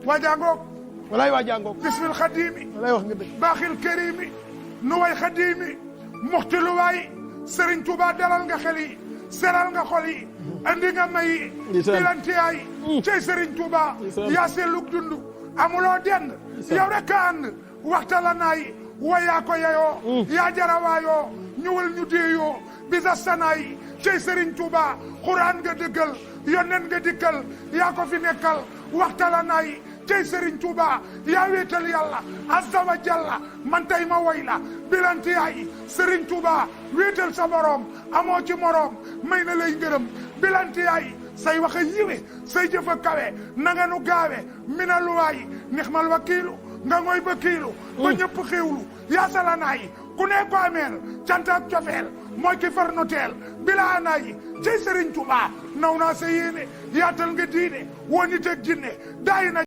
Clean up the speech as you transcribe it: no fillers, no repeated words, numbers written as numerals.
waajangoog walaay waa jàngoog bismil xadimi walaay wax nga dëgg baaxil karimi nu way xadimi muxtilu waay Serigne Touba dalal nga xel yi seral nga xol yi andi nga may yi bilantiyaay cey Serigne Touba yaa selluk dund amuloo dend yow rek a ànd waxtala naay wayaa ko yeyoo yaa jarawaayoo ñëwal ñu déeyoo bisa sanaay cey Serigne Touba xuraan nga dëggal yonnen nga dikkal yaa ko fi nekkal waxtala naay cey Serigne Touba yaa wéetal yàlla azza wa jalla man tey ma woy la bilanti yaay Serigne Touba wéetal sa borom amoo ci morom may na lay ngërëm bilanti yaay say wax a yiwe say jëf a kawe nanga nu gaawe mina luwaay nixmal wakiilu nga ngoy ba kiilu ba ñëpp xéewlu yaa sala naay ku ne ko ameel cant ak cofeel mooy ki far no teel bila naay cey Serigne Touba naw naa sa yéene yaatal nga diine woo nit ak jinne daay na